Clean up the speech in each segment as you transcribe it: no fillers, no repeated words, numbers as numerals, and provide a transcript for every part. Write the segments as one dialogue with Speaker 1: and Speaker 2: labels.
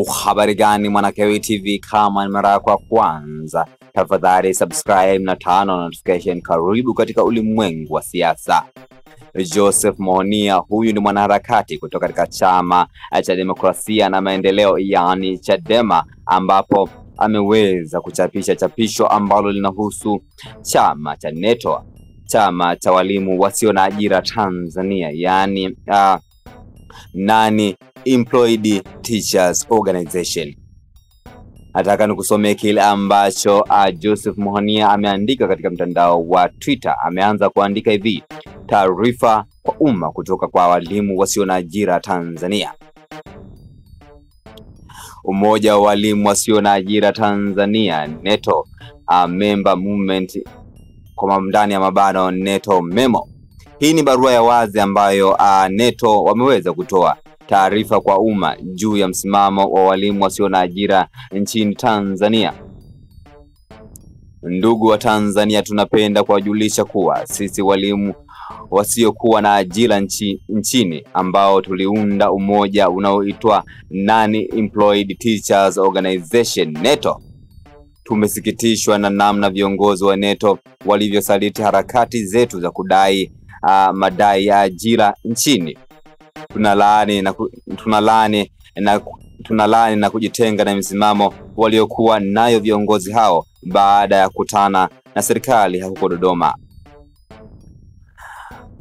Speaker 1: Habari gani Mwanakewi TV, kama ni mara yako ya kwanza tafadhali subscribe na turn on notification. Karibu katika ulimwengu wa siasa. Joseph Muhonia, huyu ni mwanaharakati kutoka katika chama cha demokrasia na maendeleo yani Chadema, ambapo ameweza kuchapisha chapisho ambalo linahusu chama cha NETO, chama cha walimu wasio na ajira Tanzania, yani Non-Employed Teachers Organization. Nataka nikusomee kile ambacho Joseph Muhonia ameandika katika mtandao wa Twitter. Ameanza kuandika hivi: taarifa kwa umma kutoka kwa walimu wasio na ajira Tanzania. Umoja wa walimu wasio na ajira Tanzania NETO, member movement kwa ndani ya mabano NETO memo. Hii ni barua ya wazi ambayo NETO wameweza kutoa taarifa kwa umma juu ya msimamo wa walimu wasio na ajira nchini Tanzania. Ndugu wa Tanzania, tunapenda kuwajulisha kuwa sisi walimu wasiokuwa na ajira nchini ambao tuliunda umoja unaoitwa Non-Employed Teachers Organization NETO, tumesikitishwa na namna viongozi wa NETO walivyosaliti harakati zetu za kudai madai ya ajira nchini. Tunalaani na kujitenga na msimamo waliokuwa nayo viongozi hao baada ya kukutana na serikali huko Dodoma.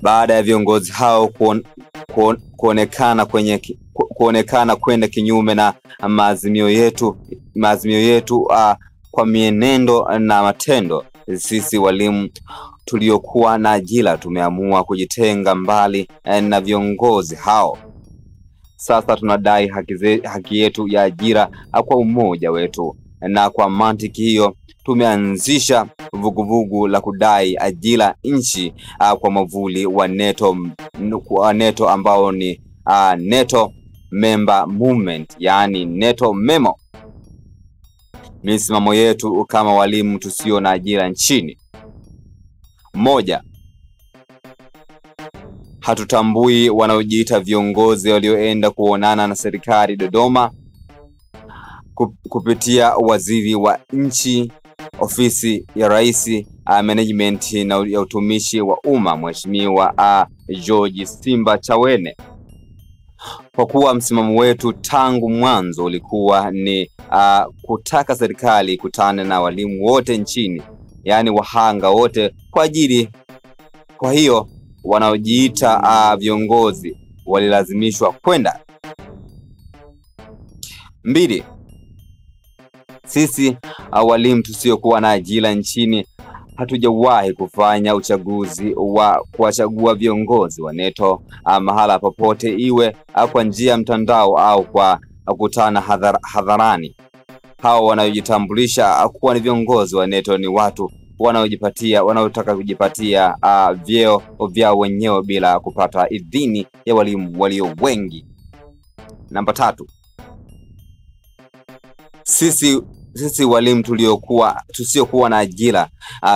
Speaker 1: Baada ya viongozi hao kuonekana kwenda kinyume na maazimio yetu kwa mienendo na matendo, sisi walimu tuliokuwa na ajira tumeamua kujitenga mbali na viongozi hao. Sasa tunadai haki yetu ya ajira kwa umoja wetu, na kwa mantiki hiyo tumeanzisha vuguvugu la kudai ajira nchi kwa mavuli wa NETO ambao ni NETO member movement yani NETO memo. Misimamo yetu kama walimu tusio na ajira nchini: moja, hatutambui wanaojiita viongozi walioenda kuonana na serikali Dodoma kupitia waziri wa nchi, ofisi ya rais, management na ya utumishi wa umma, Mheshimiwa George Simba Chawene. Kwa kuwa msimamo wetu tangu mwanzo ulikuwa ni kutaka serikali kutane na walimu wote nchini, yani wahanga wote kwa hiyo wanaojiita viongozi walilazimishwa kwenda. 2, sisi walimu tusiokuwa na ajira nchini hatujawahi kufanya uchaguzi wa kuwachagua viongozi wa NETO mahala popote, iwe kwa njia ya mtandao au kwa kukutana hadharani. Hao wanaojitambulisha kuwa ni viongozi wa NETO ni watu wanaotaka kujipatia vyeo vyao wenyewe bila kupata idhini ya walimu walio wengi. Namba 3, sisi walimu tusiokuwa na ajira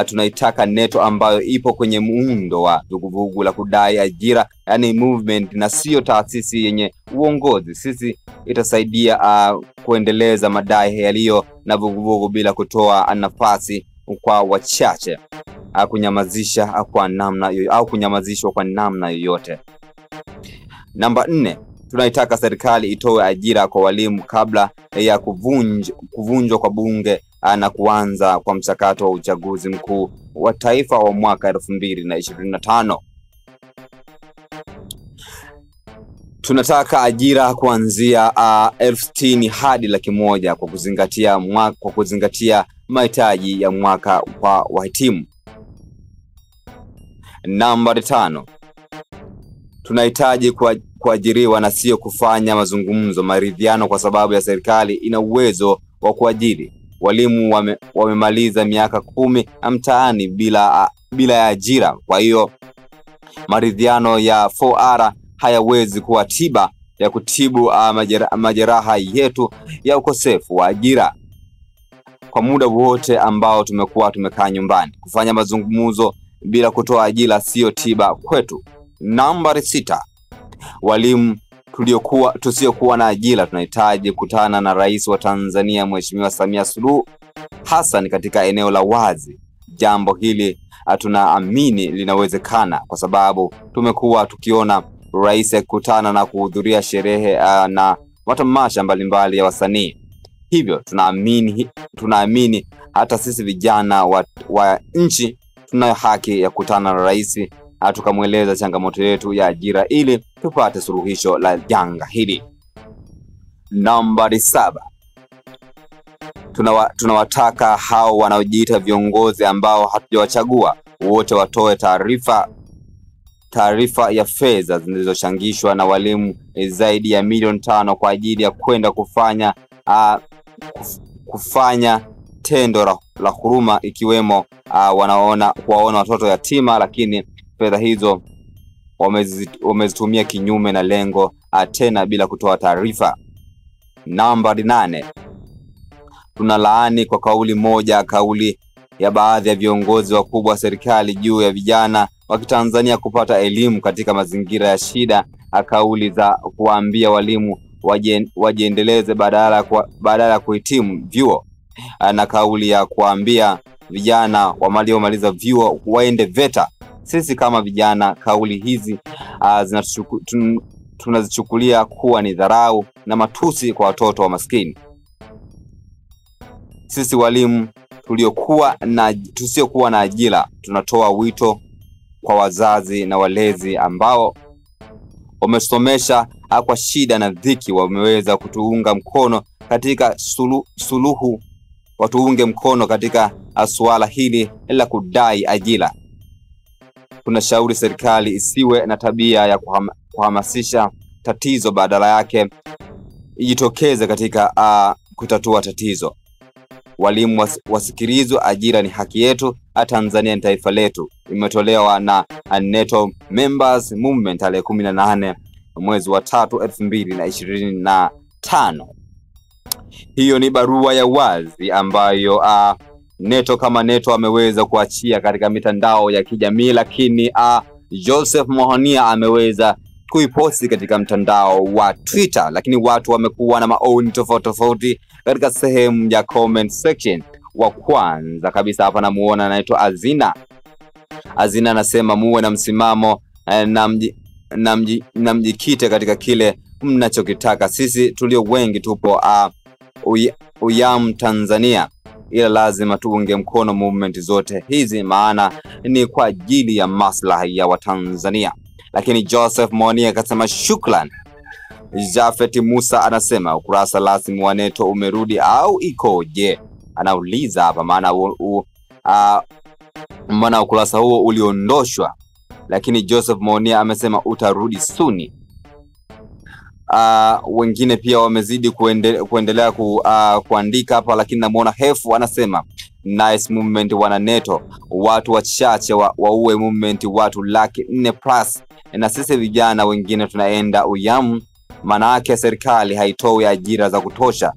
Speaker 1: tunaitaka NETO ambayo ipo kwenye muundo wa vuguvugu la kudai ajira yani movement, na sio taasisi yenye uongozi. Sisi itasaidia kuendeleza madai yaliyo na vuguvugu bila kutoa nafasi kwa wachache kunyamazishwa kwa namna yoyote. Namba 4, tunaitaka serikali itoe ajira kwa walimu kabla ya kuvunjwa kwa bunge na kuanza kwa mchakato wa uchaguzi mkuu wa taifa wa mwaka 2025. Tunataka ajira kuanzia 60,000 hadi 100,000 kwa kuzingatia mahitaji ya mwaka kwa wahitimu. Namba 5, tunahitaji kuajiriwa na sio kufanya maridhiano kwa sababu ya serikali ina uwezo wa kuajiri. Walimu wamemaliza miaka 10 mtaani bila ya ajira. Kwa hiyo maridhiano ya 4R hayawezi kuwa tiba ya kutibu majeraha yetu ya ukosefu wa ajira. Kwa muda wote ambao tumekaa nyumbani, kufanya mazungumzo bila kutoa ajira sio tiba kwetu. Namba 6, walimu tusiokuwa na ajira tunahitaji kutana na Rais wa Tanzania Mheshimiwa Samia Suluhu Hassan katika eneo la wazi. Jambo hili tunaamini linawezekana kwa sababu tumekuwa tukiona rais akikutana na kuhudhuria sherehe na matamasha mbalimbali ya wasanii. Hivyo tunaamini hata sisi vijana wa nchi tuna haki ya kutana na rais tukamweleza changamoto yetu ya ajira ili tupate suluhisho la janga hili. Nambari 7. Tunawataka hao wanaojiita viongozi ambao hatujawachagua wote watoe taarifa ya fedha zilizochangishwa na walimu zaidi ya milioni 5 kwa ajili ya kwenda kufanya tendo la huruma, ikiwemo kuwaona watoto yatima, lakini fedha hizo wamezitumia kinyume na lengo, tena bila kutoa taarifa. Nambari 8. Tunalaani kwa kauli moja kauli ya baadhi ya viongozi wakubwa wa serikali juu ya vijana wa Kitanzania kupata elimu katika mazingira ya shida. Kauli za kuambia walimu wajiendeleze badala ya kuhitimu vyuo, na kauli ya kuambia vijana waliomaliza vyuo waende VETA. Sisi kama vijana, kauli hizi tunazichukulia kuwa ni dharau na matusi kwa watoto wa maskini. Sisi walimu tusiokuwa na ajira tunatoa wito kwa wazazi na walezi ambao wamesomesha kwa shida na dhiki, wameweza kutuunga mkono katika watuunge mkono katika swala hili la kudai ajira. Tunashauri serikali isiwe na tabia ya kuhamasisha tatizo, badala yake ijitokeze katika kutatua tatizo. Walimu wasikilizwe, ajira ni haki yetu, Tanzania ni taifa letu. Imetolewa na Neto Members Movement tarehe 18 mwezi wa 3 2025. Hiyo ni barua ya wazi ambayo Neto kama Neto ameweza kuachia katika mitandao ya kijamii, lakini Joseph Mohonia ameweza kuiposti katika mtandao wa Twitter, lakini watu wamekuwa na maoni tofauti katika sehemu ya comment section. Wa kwanza kabisa hapa namuona anaitwa Azina anasema muwe na msimamo na mjikite katika kile mnachokitaka. Sisi tulio wengi tupo uyam Tanzania, ila lazima tuunge mkono movement zote hizi, maana ni kwa ajili ya maslahi ya Watanzania. Lakini Joseph Monia akasema shukran. Jafet Musa anasema ukurasa rasmi wa Neto umerudi au ikoje? Anauliza hapa maana ukurasa huo uliondoshwa, lakini Joseph Monia amesema utarudi suni. Wengine pia wamezidi kuendelea kuandika hapa, lakini namuona Hefu anasema nice movement wana Neto, watu wachache waue movement watu 400,000+, na sisi vijana wengine tunaenda uyamu, maana yake serikali haitoi ajira za kutosha.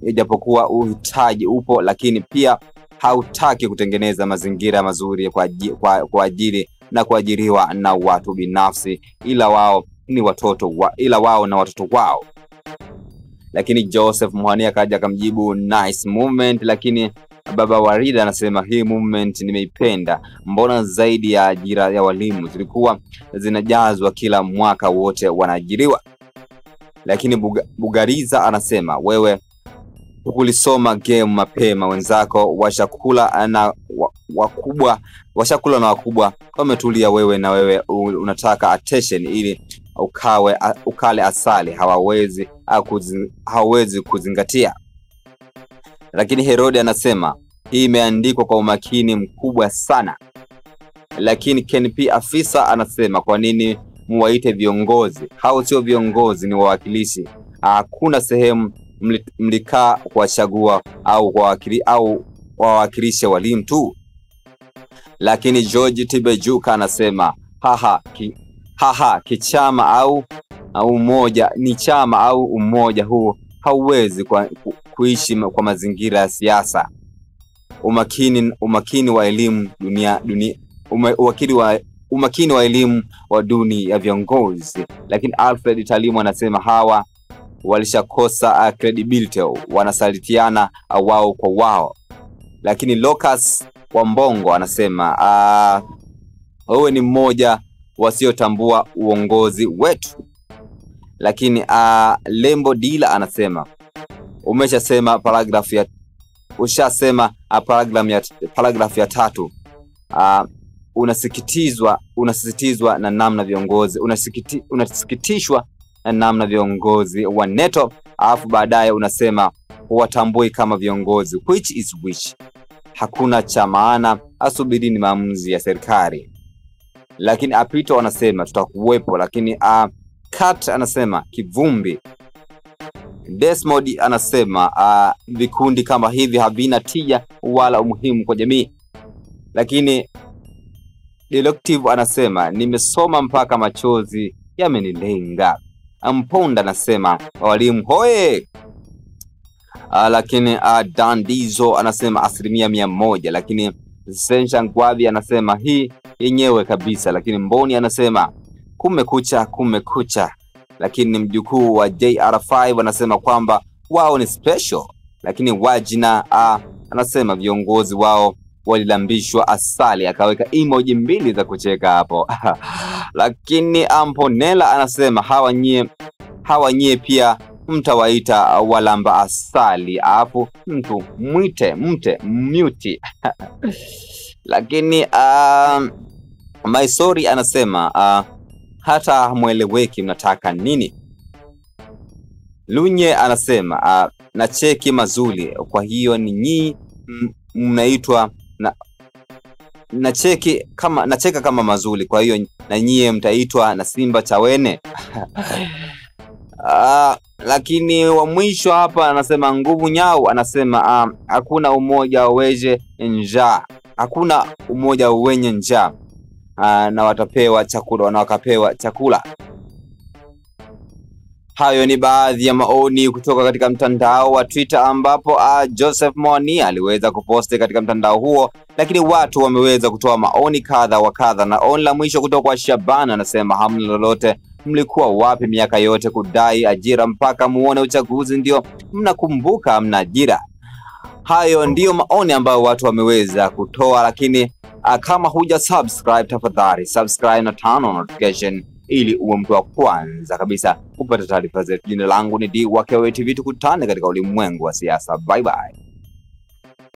Speaker 1: Ijapokuwa uhitaji upo, lakini pia hautaki kutengeneza mazingira mazuri kwa ajili na kuajiriwa na watu binafsi, ila wao na watoto wao. Lakini Joseph Mohonia kaja akamjibu nice movement, lakini Baba Warida anasema hii movement nimeipenda, mbona zaidi ya ajira ya walimu zilikuwa zinajazwa kila mwaka wote wanaajiriwa. Lakini Bugariza anasema wewe ukulisoma game mapema, wenzako washakula na wakubwa wametulia, wewe na wewe unataka attention ili ukale asali, hawawezi kuzingatia. Lakini Herode anasema hii imeandikwa kwa umakini mkubwa sana. Lakini Ken P afisa anasema kwa nini muwaite viongozi? Hao sio viongozi, ni wawakilishi. Hakuna sehemu mlikaa kuwachagua au wawakilisha walimu tu. Lakini George Tibejuka anasema kichama au umoja ni chama au umoja huu hauwezi kuishi kwa mazingira ya siasa. Umakini wa elimu umakini wa elimu wa duni ya viongozi. Lakini Alfred Talimu anasema hawa walishakosa credibility, wanasalitiana wao kwa wao. Lakini Lucas Wambongo anasema wewe ni mmoja wasiotambua uongozi wetu. Lakini Lembo Dila anasema ushasema paragraph ya 3. Unasisitizwa na namna viongozi unasikitishwa na namna viongozi wa NETO, alafu baadaye unasema huwatambui kama viongozi, which is which. Hakuna cha maana, asubiri ni maamuzi ya serikali. Lakini Apito anasema tutakuwepo. Lakini Kat anasema kivumbi. Desmond anasema vikundi kama hivi havina tija wala umuhimu kwa jamii. Lakini Delective anasema nimesoma mpaka machozi yamenilenga. Amponda anasema walimu hoye. Lakini Dandizo anasema 100%. Lakini Sensha Ngwavi anasema hii yenyewe kabisa. Lakini Mboni anasema kumekucha. Lakini mjukuu wa JR5 anasema kwamba wao ni special. Lakini Wajina anasema viongozi wao walilambishwa asali, akaweka emoji 2 za kucheka hapo. Lakini Amponela anasema hawa nyie pia mtawaita walamba asali, alafu mtu mute. Lakini Maisori anasema hata mweleweki mnataka nini. Lunye anasema nacheki mazuli, kwa hiyo ni nyinyi mnaitwa nacheka kama mazuli, kwa hiyo na nyie mtaitwa na Simba Chawene. Lakini wa mwisho hapa anasema Nguvu Nyau anasema hakuna umoja wenye njaa na watapewa chakula. Hayo ni baadhi ya maoni kutoka katika mtandao wa Twitter, ambapo Joseph Mwani aliweza kuposti katika mtandao huo, lakini watu wameweza kutoa maoni kadha wa kadha. Na oni la mwisho kutoka kwa Shabana anasema hamna lolote, mlikuwa wapi miaka yote kudai ajira mpaka muone uchaguzi ndio mnakumbuka hamna ajira. Hayo ndio maoni ambayo watu wameweza kutoa. Lakini kama huja subscribe, tafadhali subscribe na turn on notification ili uwe mtu wa kwanza kabisa kupata taarifa zetu. Jina langu ni D Wakewe TV, tukutane katika ulimwengu wa siasa. Bye bye.